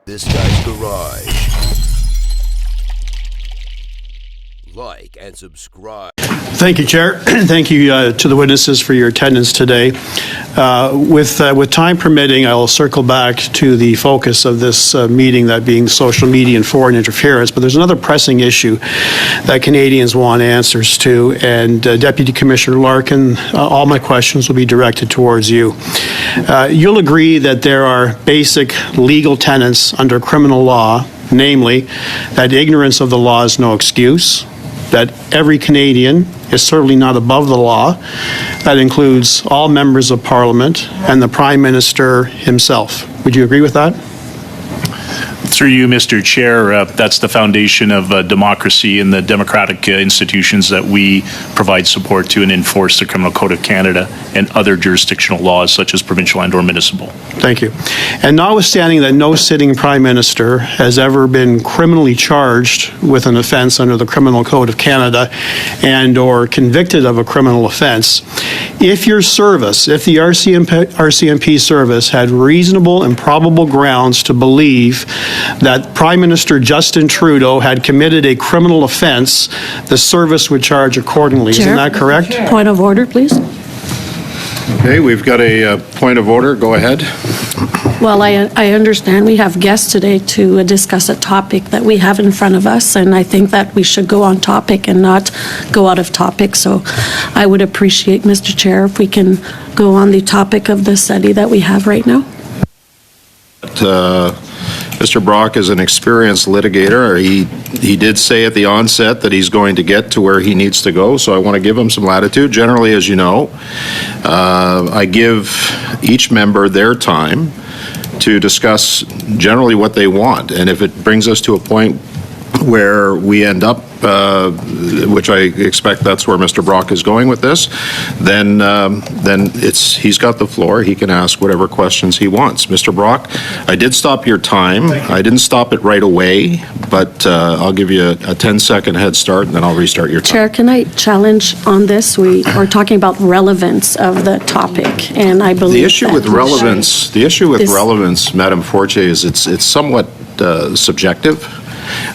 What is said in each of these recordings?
This Guy's Garage. Like and subscribe. Thank you, Chair. Thank you to the witnesses for your attendance today. With time permitting, I will circle back to the focus of this meeting, that being social media and foreign interference. But there's another pressing issue that Canadians want answers to. And Deputy Commissioner Larkin, all my questions will be directed towards you. You'll agree that there are basic legal tenets under criminal law, namely that ignorance of the law is no excuse, that every Canadian is certainly not above the law. That includes all members of Parliament and the Prime Minister himself. Would you agree with that? Through you, Mr. Chair, that's the foundation of democracy and the democratic institutions that we provide support to and enforce the Criminal Code of Canada and other jurisdictional laws such as provincial and or municipal. Thank you. And notwithstanding that no sitting Prime Minister has ever been criminally charged with an offence under the Criminal Code of Canada and or convicted of a criminal offence, if your service, if the RCMP service had reasonable and probable grounds to believe that Prime Minister Justin Trudeau had committed a criminal offence, the service would charge accordingly. Chair, isn't that correct? Point of order, please. Okay, we've got a point of order. Go ahead. Well, I understand we have guests today to discuss a topic that we have in front of us, and I think that we should go on topic and not go out of topic. So I would appreciate, Mr. Chair, if we can go on the topic of the study that we have right now. Mr. Brock is an experienced litigator. He did say at the onset that he's going to get to where he needs to go, so I want to give him some latitude. Generally, as you know, I give each member their time to discuss generally what they want, and if it brings us to a point where we end up, which I expect that's where Mr. Brock is going with this, then he's got the floor. He can ask whatever questions he wants. Mr. Brock, I did stop your time. I didn't stop it right away, but I'll give you a 10-second head start, and then I'll restart your time. Chair, can I challenge on this? We are talking about relevance of the topic, and I believe the issue with relevance, Madam Fortier, is it's somewhat subjective.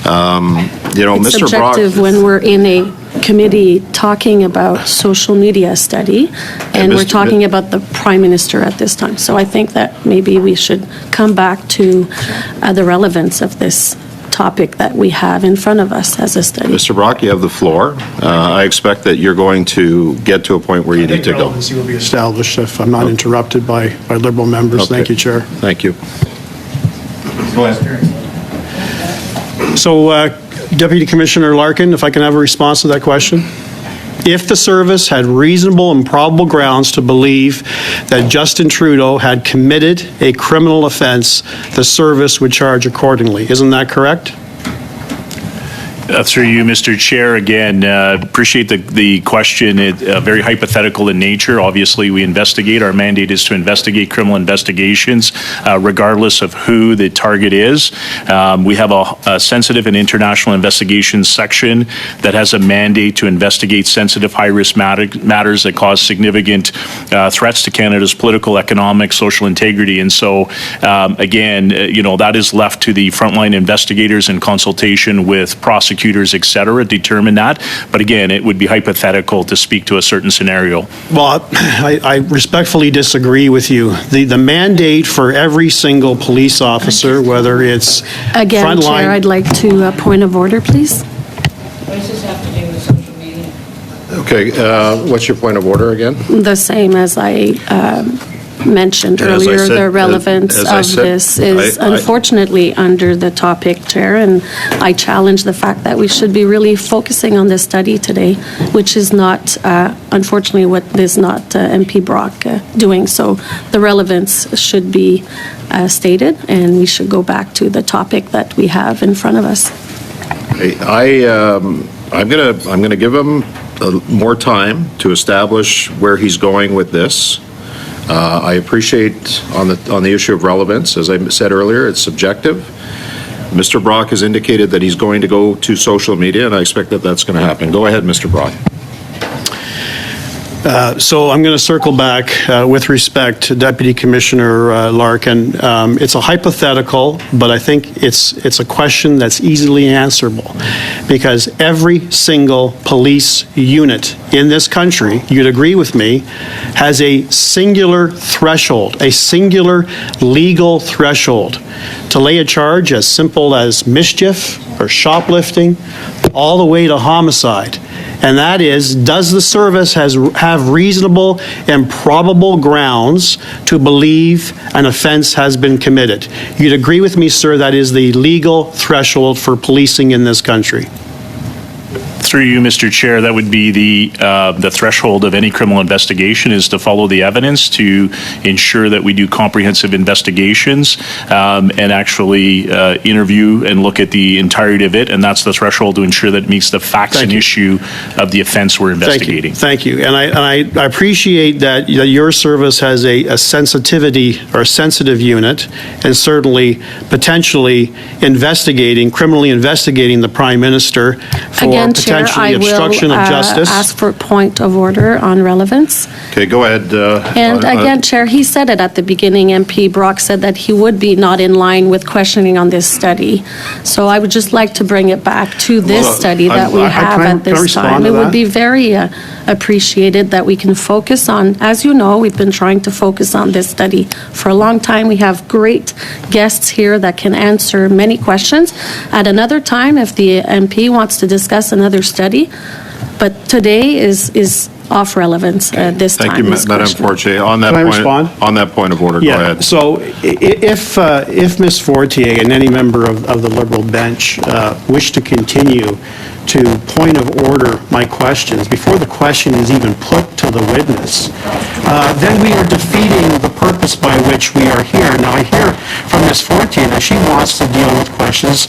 It's Mr. Brock, subjective when we're in a committee talking about social media study, and we're talking about the Prime Minister at this time. So I think that maybe we should come back to the relevance of this topic that we have in front of us as a study. Mr. Brock, you have the floor. I expect that you're going to get to a point where you need to go. Relevancy will be established if I'm not interrupted by Liberal members. Okay. Thank you, Chair. Thank you. Go ahead. So, Deputy Commissioner Larkin, if I can have a response to that question. If the service had reasonable and probable grounds to believe that Justin Trudeau had committed a criminal offence, the service would charge accordingly. Isn't that correct? Through you, Mr. Chair, again, appreciate the question. It's very hypothetical in nature. Obviously, we investigate. Our mandate is to investigate criminal investigations, regardless of who the target is. We have a sensitive and international investigations section that has a mandate to investigate sensitive, high-risk matters that cause significant threats to Canada's political, economic, social integrity. And so, again, that is left to the frontline investigators in consultation with prosecutors, et cetera, determine that. But again, it would be hypothetical to speak to a certain scenario. Well, I respectfully disagree with you. The mandate for every single police officer, whether it's Again, frontline... Chair, I'd like to point of order, please. What does this have to do with social media? Okay, what's your point of order again? The same as I mentioned And as I earlier, said- the relevance as I of said, this is I- unfortunately under the topic, Chair, and I challenge the fact that we should be really focusing on this study today, which is not, unfortunately, what is not MP Brock doing. So the relevance should be stated, and we should go back to the topic that we have in front of us. I'm gonna give him more time to establish where he's going with this. I appreciate on the issue of relevance, as I said earlier, it's subjective. Mr. Brock has indicated that he's going to go to social media, and I expect that that's going to happen. Go ahead, Mr. Brock. So I'm going to circle back with respect to Deputy Commissioner Larkin. It's a hypothetical, but I think it's a question that's easily answerable, because every single police unit in this country, you'd agree with me, has a singular threshold, a singular legal threshold to lay a charge as simple as mischief or shoplifting, all the way to homicide. And that is, does the service have reasonable and probable grounds to believe an offense has been committed? You'd agree with me, sir, that is the legal threshold for policing in this country. Through you, Mr. Chair, that would be the threshold of any criminal investigation, is to follow the evidence, to ensure that we do comprehensive investigations and actually interview and look at the entirety of it. And that's the threshold to ensure that it meets the facts and issue of the offense we're investigating. Thank you. And I appreciate that your service has a sensitivity or sensitive unit, and certainly potentially criminally investigating the Prime Minister for Again, Chair, I will ask for point of order on relevance. Okay, go ahead. And again, Chair, he said it at the beginning. MP Brock said that he would be not in line with questioning on this study. So I would just like to bring it back to this study that we have at this time. It would be very appreciated that we can focus on, as you know, we've been trying to focus on this study for a long time. We have great guests here that can answer many questions. At another time, if the MP wants to discuss another study, but today is off relevance this time. Thank you, Madam Fortier. On that Can I point, respond? On that point of order, go ahead. So if Ms. Fortier and any member of the Liberal bench wish to continue to point of order my questions before the question is even put to the witness, then we are defeating the purpose by which we are here. Now, I hear from Ms. Fortier that she wants to deal with questions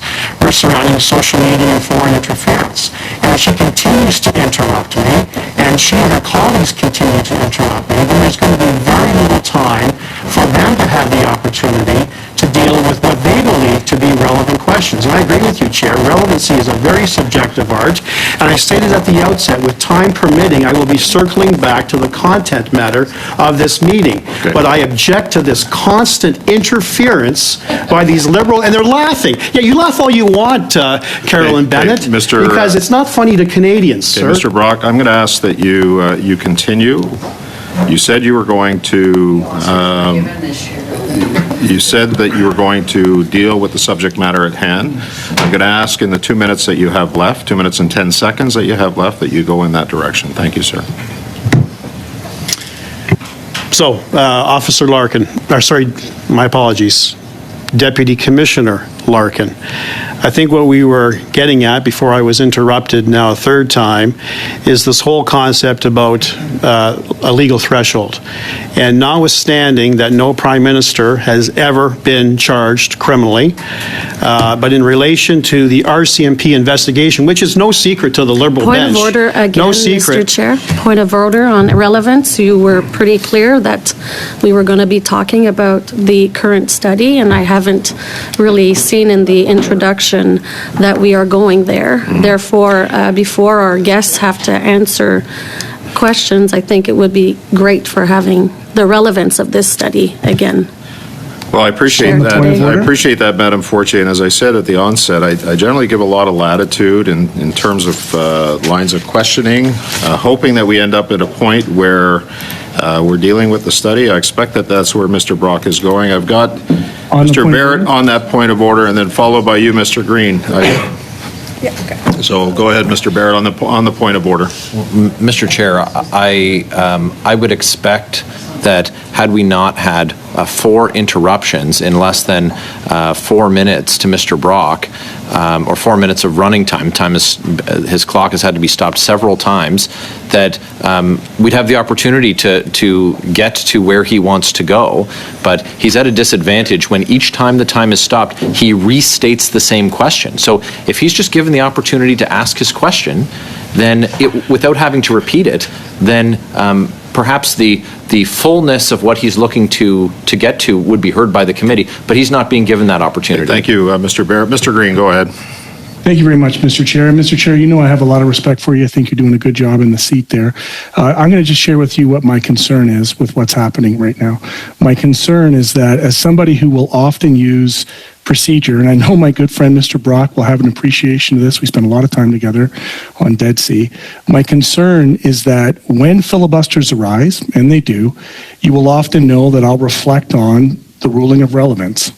surrounding social media and foreign interference. And if she continues to interrupt me, and she and her colleagues continue to interrupt me, then there's going to be very little time for them to have the opportunity to deal with what they believe to be relevant questions. And I agree with you, Chair. Relevancy is a very subjective art. And I stated at the outset, with time permitting, I will be circling back to the content matter of this meeting. Okay. But I object to this constant interference by these Liberal, and they're laughing. Yeah, you laugh all you want, Carolyn Bennett, because it's not funny to Canadians, sir. Mr. Brock, I'm going to ask that you continue. You said you were going to... You said that you were going to deal with the subject matter at hand. I'm going to ask in the 2 minutes that you have left, 2 minutes and 10 seconds that you have left, that you go in that direction. Thank you, sir. So, Officer Larkin, my apologies, Deputy Commissioner Larkin. I think what we were getting at before I was interrupted now a third time is this whole concept about a legal threshold. And notwithstanding that no Prime Minister has ever been charged criminally, but in relation to the RCMP investigation, which is no secret to the Liberal bench. Point of order again, no secret. Mr. Chair. Point of order on relevance. You were pretty clear that we were going to be talking about the current study, and I haven't really seen in the introduction that we are going there. Therefore, before our guests have to answer questions, I think it would be great for having the relevance of this study again. Well, I appreciate that. I appreciate that, Madam Fortier. And as I said at the onset, I generally give a lot of latitude in terms of lines of questioning, hoping that we end up at a point where we're dealing with the study. I expect that that's where Mr. Brock is going. I've got Mr. Barrett on that point of order, and then followed by you, Mr. Green. Yeah, okay. So go ahead, Mr. Barrett, on the point of order. Mr. Chair, I would expect that had we not had 4 interruptions in less than 4 minutes to Mr. Brock, or 4 minutes of running time, his clock has had to be stopped several times, that we'd have the opportunity to get to where he wants to go. But he's at a disadvantage when each time the time is stopped, he restates the same question. So if he's just given the opportunity to ask his question, then without having to repeat it, then perhaps the fullness of what he's looking to get to would be heard by the committee, but he's not being given that opportunity. Thank you, Mr. Barrett. Mr. Green, go ahead. Thank you very much, Mr. Chair. And Mr. Chair, you know I have a lot of respect for you. I think you're doing a good job in the seat there. I'm going to just share with you what my concern is with what's happening right now. My concern is that as somebody who will often use procedure, and I know my good friend Mr. Brock will have an appreciation of this. We spend a lot of time together on Dead Sea. My concern is that when filibusters arise, and they do, you will often know that I'll reflect on the ruling of relevance.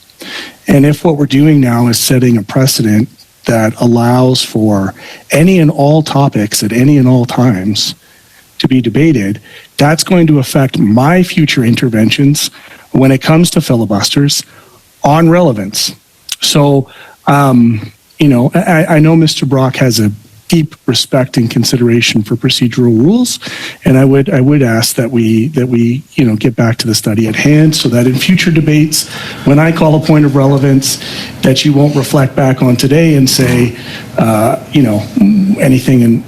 And if what we're doing now is setting a precedent that allows for any and all topics at any and all times to be debated, that's going to affect my future interventions when it comes to filibusters on relevance. So, I know Mr. Brock has a deep respect and consideration for procedural rules, and I would ask that we get back to the study at hand, so that in future debates, when I call a point of relevance, that you won't reflect back on today and say, anything and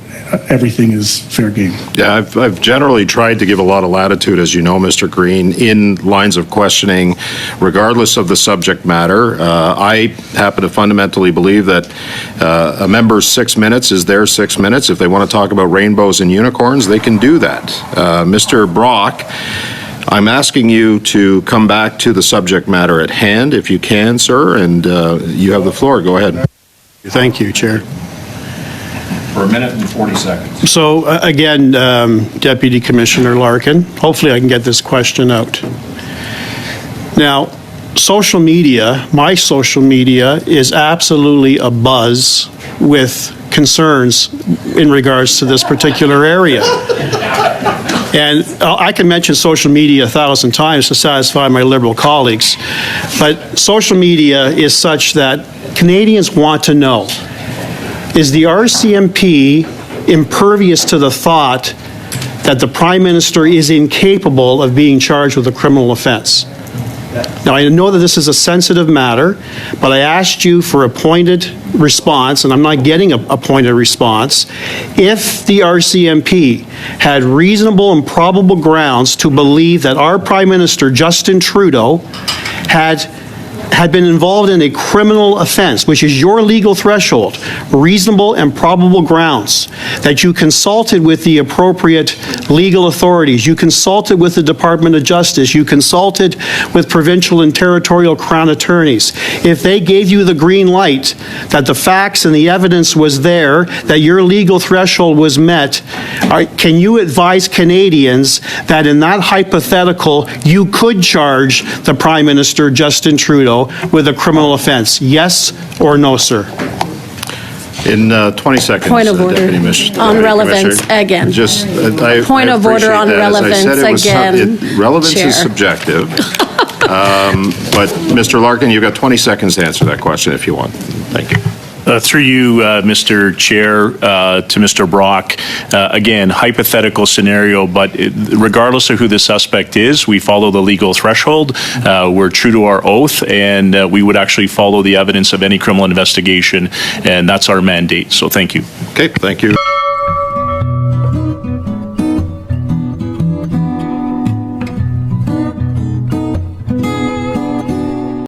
everything is fair game. Yeah, I've generally tried to give a lot of latitude, as you know, Mr. Green, in lines of questioning, regardless of the subject matter. I happen to fundamentally believe that a member's 6 minutes is their 6 minutes. If they want to talk about rainbows and unicorns, they can do that. Mr. Brock, I'm asking you to come back to the subject matter at hand, if you can, sir, and you have the floor. Go ahead. Thank you, Chair. For 1 minute and 40 seconds. So again, Deputy Commissioner Larkin, hopefully I can get this question out. Now, social media, my social media, is absolutely abuzz with concerns in regards to this particular area. And I can mention social media 1,000 times to satisfy my Liberal colleagues, but social media is such that Canadians want to know, is the RCMP impervious to the thought that the Prime Minister is incapable of being charged with a criminal offense? Now, I know that this is a sensitive matter, but I asked you for a pointed response, and I'm not getting a pointed response. If the RCMP had reasonable and probable grounds to believe that our Prime Minister, Justin Trudeau, had been involved in a criminal offense, which is your legal threshold, reasonable and probable grounds, that you consulted with the appropriate legal authorities, you consulted with the Department of Justice, you consulted with provincial and territorial crown attorneys. If they gave you the green light that the facts and the evidence was there, that your legal threshold was met, can you advise Canadians that in that hypothetical, you could charge the Prime Minister, Justin Trudeau, with a criminal offense? Yes or no, sir? In 20 seconds. Point of order on relevance again. Point of order on relevance again. Relevance is subjective. But Mr. Larkin, you've got 20 seconds to answer that question if you want. Thank you. Through you, Mr. Chair, to Mr. Brock, again, hypothetical scenario, but regardless of who the suspect is, we follow the legal threshold. We're true to our oath, and we would actually follow the evidence of any criminal investigation, and that's our mandate. So thank you. Okay, thank you.